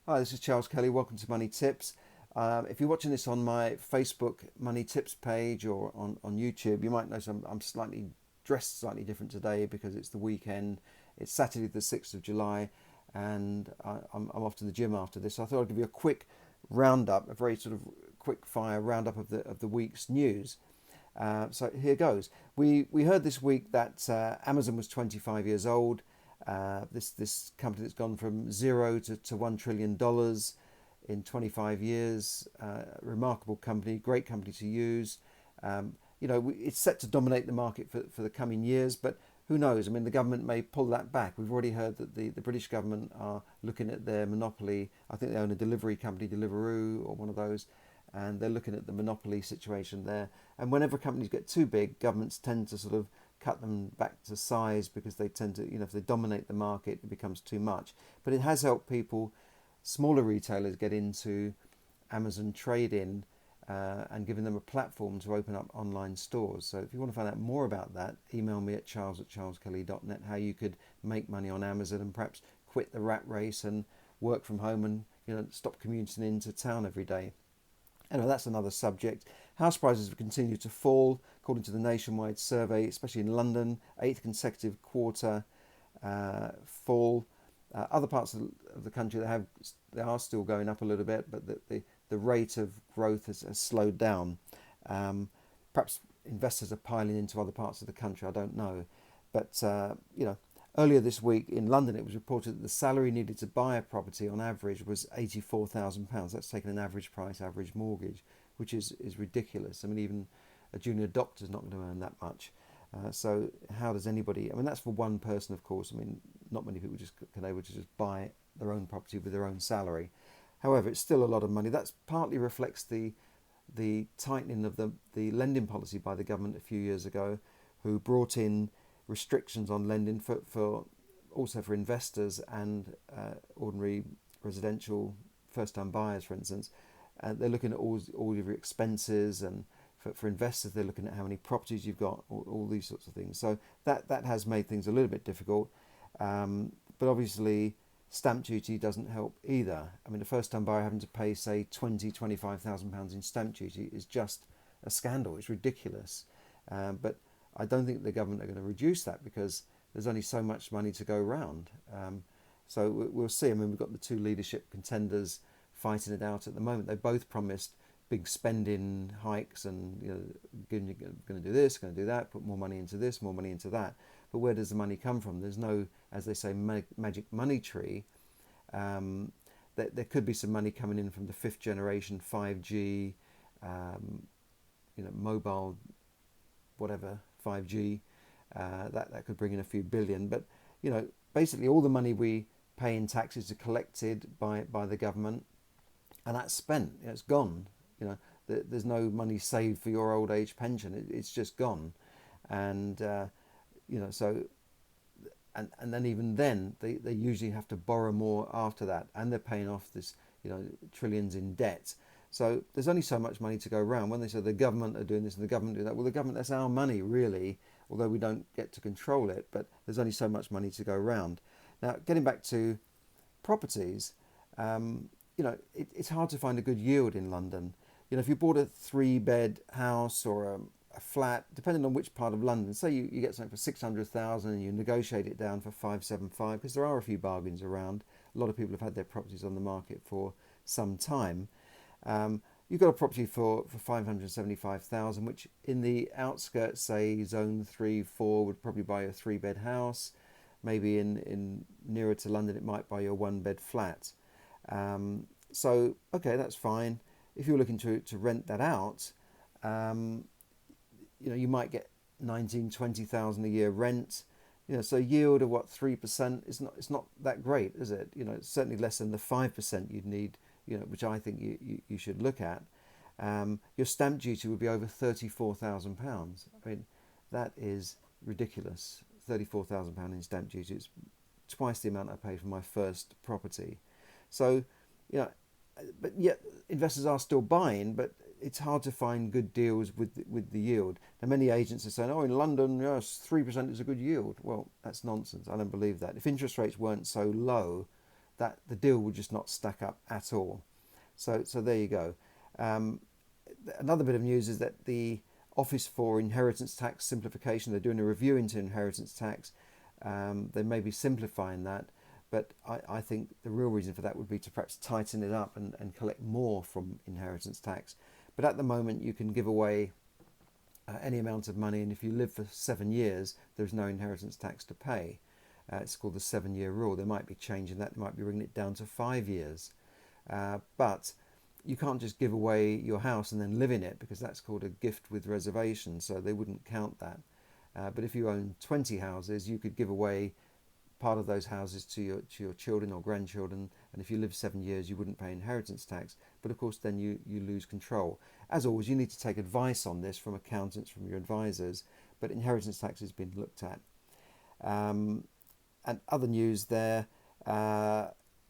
Hi, this is Charles Kelly. Welcome to Money Tips. If you're watching this on my Facebook Money Tips page or on YouTube, you might notice I'm dressed slightly different today because it's the weekend. It's Saturday the 6th of July and I'm off to the gym after this. So I thought I'd give you a quick roundup, a very sort of quick fire roundup of the week's news. So here goes. We heard this week that Amazon was 25 years old. This company that's gone from zero to $1 trillion in 25 years. Remarkable company, great company to use. It's set to dominate the market for the coming years, but who knows? I mean, the government may pull that back. We've already heard that the British government are looking at their monopoly. I think they own a delivery company, Deliveroo, or one of those, and they're looking at the monopoly situation there. And whenever companies get too big, governments tend to sort of cut them back to size because they tend to, if they dominate the market, it becomes too much. But it has helped people, smaller retailers, get into Amazon trade-in and giving them a platform to open up online stores. So if you want to find out more about that, email me at charles@charleskelly.net, how you could make money on Amazon and perhaps quit the rat race and work from home and stop commuting into town every day. Anyway, that's another subject. House prices have continued to fall, according to the nationwide survey, especially in London, eighth consecutive quarter fall. Other parts of the country they are still going up a little bit, but the rate of growth has slowed down. Perhaps investors are piling into other parts of the country. I don't know, but earlier this week in London, it was reported that the salary needed to buy a property on average was £84,000. That's taking an average price, average mortgage, which is ridiculous. I mean, even a junior doctor is not going to earn that much. So how does anybody? I mean, that's for one person, of course. I mean, not many people can able to just buy their own property with their own salary. However, it's still a lot of money. That partly reflects the tightening of the lending policy by the government a few years ago, who brought in restrictions on lending for also for investors and ordinary residential first-time buyers, for instance. They're looking at all of your expenses, and for investors, they're looking at how many properties you've got, all these sorts of things. So that has made things a little bit difficult. But obviously, stamp duty doesn't help either. I mean, a first-time buyer having to pay, say, £25,000 in stamp duty is just a scandal. It's ridiculous. But I don't think the government are going to reduce that because there's only so much money to go around. So we'll see. I mean, we've got the two leadership contenders fighting it out at the moment. They both promised big spending hikes and going to do this, going to do that, put more money into this, more money into that. But where does the money come from? There's no, as they say, magic money tree. There could be some money coming in from the fifth generation 5G, mobile, whatever 5G. That could bring in a few billion. But basically all the money we pay in taxes are collected by the government, and that's spent. It's gone. There's no money saved for your old age pension. It's just gone, and so. And then even then, they usually have to borrow more after that, and they're paying off this, trillions in debt. So there's only so much money to go around. When they say the government are doing this and the government do that, well, the government, that's our money, really, although we don't get to control it, but there's only so much money to go around. Now, getting back to properties, it's hard to find a good yield in London. If you bought a 3-bed house or a flat, depending on which part of London, say you get something for 600,000 and you negotiate it down for 575, because there are a few bargains around. A lot of people have had their properties on the market for some time. You've got a property for 575,000, which in the outskirts, say zone 3-4, would probably buy a 3-bed house. Maybe in nearer to London, it might buy you a 1-bed flat. So okay, that's fine. If you're looking to rent that out, you might get 19,000-20,000 a year rent. So yield of 3% it's not that great, is it? It's certainly less than the 5% you'd need, which I think you should look at. Your stamp duty would be over £34,000. I mean, that is ridiculous. £34,000 in stamp duty. It's twice the amount I paid for my first property. So, but yet investors are still buying, but it's hard to find good deals with the yield. Now, many agents are saying, in London, yes, 3% is a good yield. Well, that's nonsense. I don't believe that. If interest rates weren't so low, that the deal will just not stack up at all. So there you go. Um, Another bit of news is that the Office for Inheritance Tax Simplification, they're doing a review into inheritance tax. They may be simplifying that, but I think the real reason for that would be to perhaps tighten it up and collect more from inheritance tax. But at the moment, you can give away any amount of money, and if you live for 7 years, there's no inheritance tax to pay. It's called the 7-year rule. They might be changing that. They might be bringing it down to 5 years. But you can't just give away your house and then live in it, because that's called a gift with reservation, so they wouldn't count that. But if you own 20 houses, you could give away part of those houses to your children or grandchildren, and if you live 7 years, you wouldn't pay inheritance tax. But of course, then you lose control. As always, you need to take advice on this from accountants, from your advisors, but inheritance tax has been looked at. And other news there,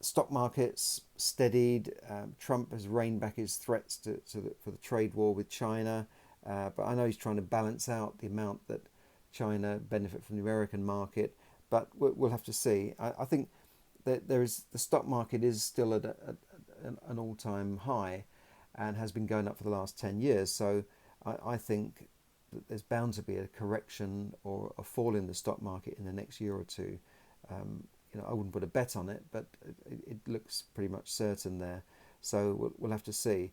stock markets steadied. Trump has reined back his threats for the trade war with China, but I know he's trying to balance out the amount that China benefit from the American market, but we'll have to see. I think that the stock market is still at an all-time high and has been going up for the last 10 years. So I think that there's bound to be a correction or a fall in the stock market in the next year or two. I wouldn't put a bet on it, but it looks pretty much certain there. So we'll have to see.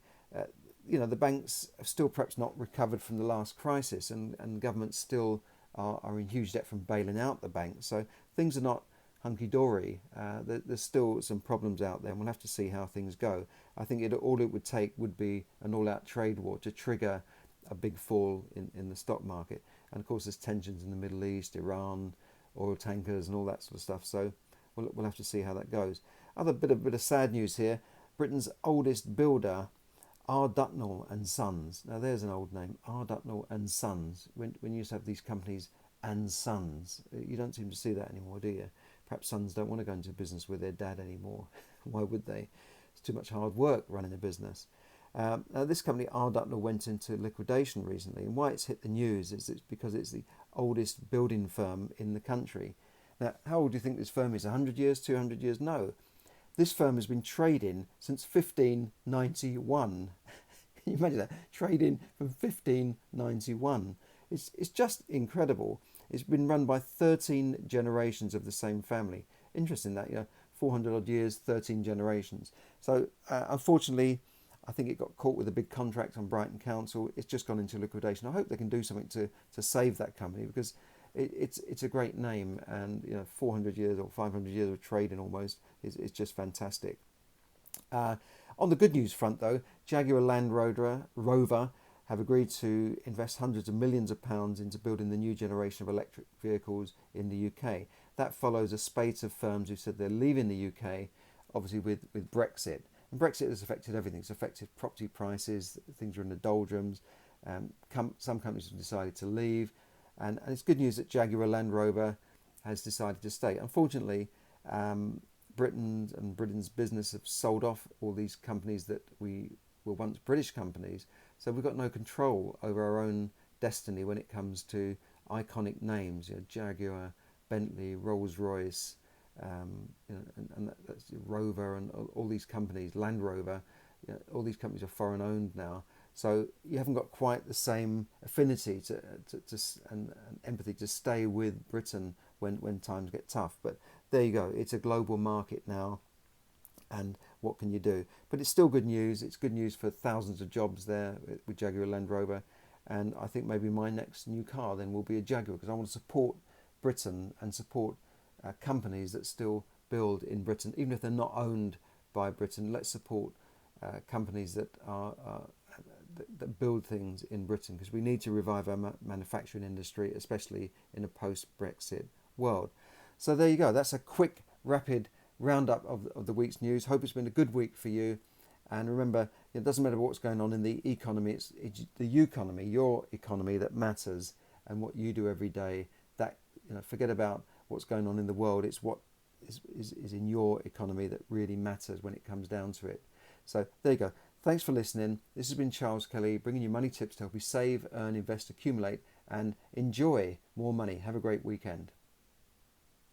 The banks have still perhaps not recovered from the last crisis, and governments still are in huge debt from bailing out the banks. So things are not hunky-dory. There's still some problems out there, and we'll have to see how things go. I think all it would take would be an all-out trade war to trigger a big fall in the stock market. And of course, there's tensions in the Middle East, Iran, oil tankers, and all that sort of stuff. So we'll have to see how that goes. Other bit of sad news here. Britain's oldest builder, Ardutnell and Sons. Now there's an old name, Ardutnell and Sons. When you used to have these companies and Sons, you don't seem to see that anymore, do you? Perhaps sons don't want to go into business with their dad anymore. Why would they? It's too much hard work running a business. Now this company, Ardutnell, went into liquidation recently, and why it's hit the news is it's because it's the oldest building firm in the country. Now, how old do you think this firm is? 100 years, 200 years? No. This firm has been trading since 1591. Can you imagine that? Trading from 1591. It's just incredible. It's been run by 13 generations of the same family. Interesting that, 400 odd years, 13 generations. So unfortunately, I think it got caught with a big contract on Brighton Council. It's just gone into liquidation. I hope they can do something to save that company, because it's a great name, and 400 years or 500 years of trading almost is just fantastic. On the good news front, though, Jaguar Land Rover have agreed to invest hundreds of millions of pounds into building the new generation of electric vehicles in the UK. That follows a spate of firms who said they're leaving the UK, obviously with Brexit. And Brexit has affected everything. It's affected property prices. Things are in the doldrums. Some companies have decided to leave. And it's good news that Jaguar Land Rover has decided to stay. Unfortunately, Britain's business have sold off all these companies that were once British companies. So we've got no control over our own destiny when it comes to iconic names. Jaguar, Bentley, Rolls-Royce, and that's Rover, and all these companies, Land Rover, all these companies are foreign owned now. So you haven't got quite the same affinity and empathy to stay with Britain when times get tough. But there you go. It's a global market now, and what can you do? But it's still good news. It's good news for thousands of jobs there with Jaguar Land Rover. And I think maybe my next new car then will be a Jaguar, because I want to support Britain and support companies that still build in Britain, even if they're not owned by Britain. Let's support companies that that build things in Britain, because we need to revive our manufacturing industry, especially in a post-Brexit world. So there you go. That's a quick, rapid roundup of the week's news. Hope it's been a good week for you. And remember, it doesn't matter what's going on in the economy. It's the economy, your economy, that matters, and what you do every day. That forget about what's going on in the world. It's what is in your economy that really matters when it comes down to it. So there you go. Thanks for listening. This has been Charles Kelly, bringing you money tips to help you save, earn, invest, accumulate, and enjoy more money. Have a great weekend.